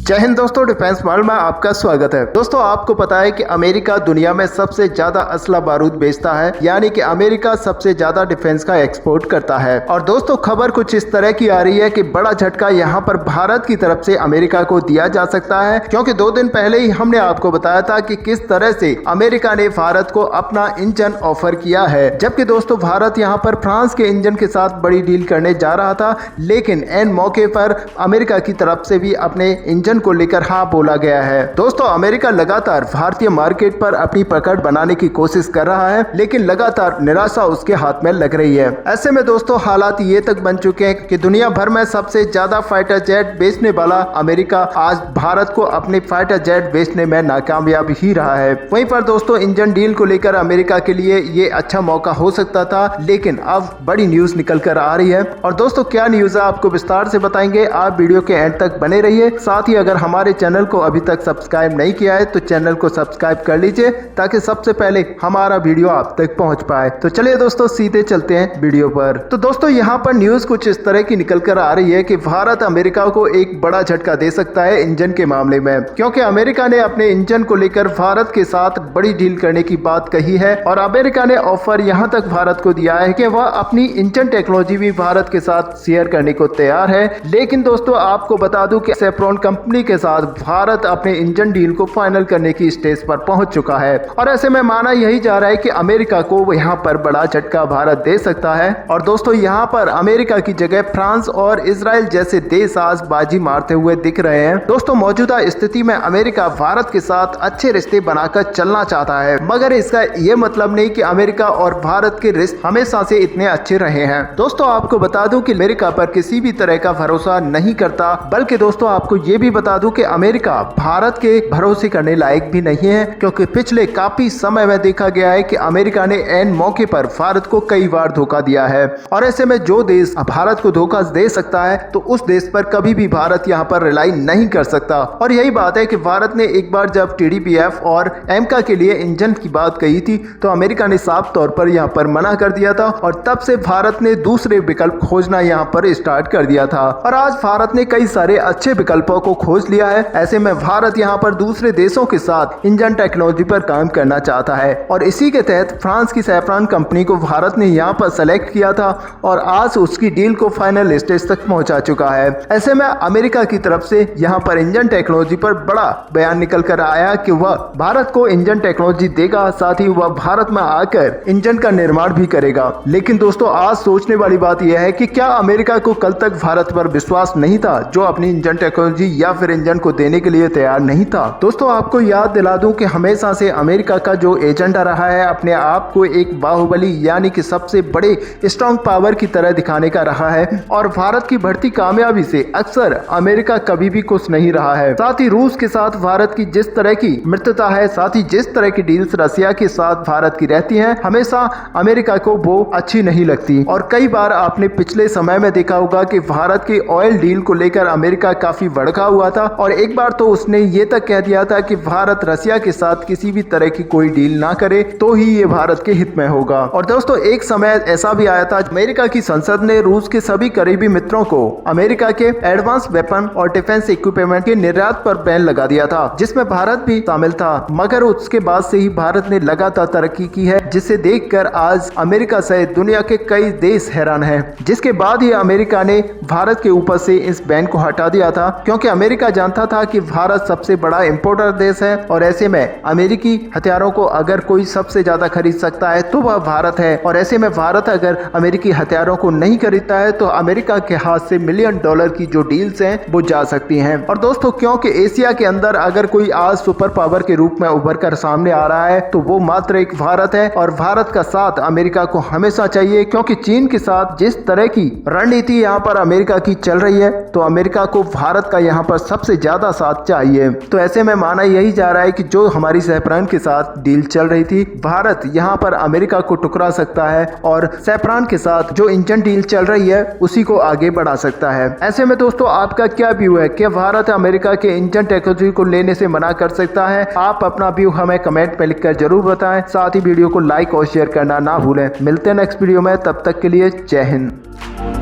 जय हिंद दोस्तों, defence world में आपका स्वागत है। दोस्तों, आपको पता है कि अमेरिका दुनिया में सबसे ज्यादा असला बारूद बेचता है, यानी कि अमेरिका सबसे ज्यादा डिफेंस का एक्सपोर्ट करता है। और दोस्तों, खबर कुछ इस तरह की आ रही है कि बड़ा झटका यहाँ पर भारत की तरफ से अमेरिका को दिया जा सकता है, क्योंकि 2 दिन पहले ही हमने आपको बताया था कि किस तरह से अमेरिका ने भारत को अपना इंजन ऑफर किया है। जबकि दोस्तों, भारत यहाँ पर फ्रांस के इंजन के साथ बड़ी डील करने जा रहा था, लेकिन एन मौके पर अमेरिका की तरफ से भी अपने इंजन को लेकर हाँ बोला गया है। दोस्तों, अमेरिका लगातार भारतीय मार्केट पर अपनी पकड़ बनाने की कोशिश कर रहा है, लेकिन लगातार निराशा उसके हाथ में लग रही है। ऐसे में दोस्तों, हालात ये तक बन चुके हैं कि दुनिया भर में सबसे ज्यादा फाइटर जेट बेचने वाला अमेरिका आज भारत को अपने फाइटर जेट बेचने में नाकामयाब ही रहा है। वहीं पर दोस्तों, इंजन डील को लेकर अमेरिका के लिए ये अच्छा मौका हो सकता था, लेकिन अब बड़ी न्यूज निकल कर आ रही है। और दोस्तों, क्या न्यूज है आपको विस्तार से बताएंगे, आप वीडियो के एंड तक बने रहिए। साथ ही अगर हमारे चैनल को अभी तक सब्सक्राइब नहीं किया है तो चैनल को सब्सक्राइब कर लीजिए, ताकि सबसे पहले हमारा वीडियो आप तक पहुंच पाए। तो चलिए दोस्तों, सीधे चलते हैं वीडियो पर। तो दोस्तों, यहाँ पर न्यूज कुछ इस तरह की निकल कर आ रही है कि भारत अमेरिका को एक बड़ा झटका दे सकता है इंजन के मामले में, क्योंकि अमेरिका ने अपने इंजन को लेकर भारत के साथ बड़ी डील करने की बात कही है। और अमेरिका ने ऑफर यहाँ तक भारत को दिया है कि वह अपनी इंजन टेक्नोलॉजी भी भारत के साथ शेयर करने को तैयार है। लेकिन दोस्तों, आपको बता दूं कि सेफ्रॉन कंपनी के साथ भारत अपने इंजन डील को फाइनल करने की स्टेज पर पहुंच चुका है। और ऐसे में माना यही जा रहा है कि अमेरिका को यहाँ पर बड़ा झटका भारत दे सकता है। और दोस्तों, यहाँ पर अमेरिका की जगह फ्रांस और इजराइल जैसे देश आज बाजी मारते हुए दिख रहे हैं। दोस्तों, मौजूदा स्थिति में अमेरिका भारत के साथ अच्छे रिश्ते बनाकर चलना चाहता है, मगर इसका ये मतलब नहीं कि अमेरिका और भारत के रिश्ते हमेशा से इतने अच्छे रहे हैं। दोस्तों, आपको बता दूं कि अमेरिका पर किसी भी तरह का भरोसा नहीं करता, बल्कि दोस्तों आपको ये भी बता दूं कि अमेरिका भारत के भरोसे करने लायक भी नहीं है, क्योंकि पिछले काफी समय में देखा गया है कि अमेरिका ने एन मौके पर भारत को कई बार धोखा दिया है। और ऐसे में जो देश भारत को धोखा दे सकता है, तो उस देश पर कभी भी भारत यहाँ पर रिलाई नहीं कर सकता। और यही बात है कि भारत ने एक बार जब TDPF और एमका के लिए इंजन की बात कही थी, तो अमेरिका ने साफ तौर पर यहाँ पर मना कर दिया था, और तब से भारत ने दूसरे विकल्प खोजना यहाँ पर स्टार्ट कर दिया था। और आज भारत ने कई सारे अच्छे विकल्पों को खोज लिया है। ऐसे में भारत यहाँ पर दूसरे देशों के साथ इंजन टेक्नोलॉजी पर काम करना चाहता है, और इसी के तहत फ्रांस की सैफ्रॉन कंपनी को भारत ने यहाँ पर सेलेक्ट किया था, और आज उसकी डील को फाइनल स्टेज तक पहुंचा चुका है। ऐसे में अमेरिका की तरफ से यहाँ पर इंजन टेक्नोलॉजी पर बड़ा बयान निकल कर आया कि वह भारत को इंजन टेक्नोलॉजी देगा, साथ ही वह भारत में आकर इंजन का निर्माण भी करेगा। लेकिन दोस्तों, आज सोचने वाली बात यह है कि क्या अमेरिका को कल तक भारत पर विश्वास नहीं था, जो अपनी इंजन टेक्नोलॉजी या फिर इंजन को देने के लिए तैयार नहीं था। दोस्तों, आपको याद दिला दूं कि हमेशा से अमेरिका का जो एजेंडा रहा है, अपने आप को एक बाहुबली यानी कि सबसे बड़े स्ट्रॉन्ग पावर की तरह दिखाने का रहा है। और भारत की बढ़ती कामयाबी से अक्सर अमेरिका कभी भी खुश नहीं रहा है। साथ ही रूस के साथ भारत की जिस तरह की मित्रता है, साथ ही जिस तरह की डील्स रसिया के साथ भारत की रहती है, हमेशा अमेरिका को वो अच्छी नहीं लगती। और कई बार आपने पिछले समय में देखा होगा कि भारत की ऑयल डील को लेकर अमेरिका काफी भड़का हुआ था, और एक बार तो उसने ये तक कह दिया था कि भारत रसिया के साथ किसी भी तरह की कोई डील ना करे तो ही ये भारत के हित में होगा। और दोस्तों, एक समय ऐसा भी आया था, अमेरिका की संसद ने रूस के सभी करीबी मित्रों को अमेरिका के एडवांस वेपन और डिफेंस इक्विपमेंट के निर्यात पर बैन लगा दिया था, जिसमें भारत भी शामिल था। मगर उसके बाद से ही भारत ने लगातार तरक्की की है, जिसे देखकर आज अमेरिका सहित दुनिया के कई देश हैरान हैं। जिसके बाद ही अमेरिका ने भारत के ऊपर से इस बैन को हटा दिया था, क्योंकि अमेरिका जानता था कि भारत सबसे बड़ा इंपोर्टर देश है, और ऐसे में अमेरिकी हथियारों को अगर कोई सबसे ज्यादा खरीद सकता है तो वह भारत है। और ऐसे में भारत अगर अमेरिकी हथियारों को नहीं खरीदता है, तो अमेरिका के हाथ से $मिलियन की जो डील्स हैं वो जा सकती हैं। और दोस्तों, क्योंकि एशिया के अंदर अगर कोई आज सुपर पावर के रूप में उभर कर सामने आ रहा है, तो वो मात्र एक भारत है। और भारत का साथ अमेरिका को हमेशा चाहिए, क्योंकि चीन के साथ जिस तरह की रणनीति यहाँ पर अमेरिका की चल रही है, तो अमेरिका को भारत का यहाँ पर सबसे ज्यादा साथ चाहिए। तो ऐसे में माना यही जा रहा है कि जो हमारी सैफ्रॉन के साथ डील चल रही थी, भारत यहाँ पर अमेरिका को टुकरा सकता है, और सैफ्रॉन के साथ जो इंजन डील चल रही है उसी को आगे बढ़ा सकता है। ऐसे में दोस्तों, आपका क्या व्यू है? क्या भारत अमेरिका के इंजन टेक्नोलॉजी को लेने से मना कर सकता है? आप अपना व्यू हमें कमेंट में लिखकर जरूर बताएं। साथ ही वीडियो को लाइक और शेयर करना ना भूलें। मिलते हैं नेक्स्ट वीडियो में, तब तक के लिए जय हिंद।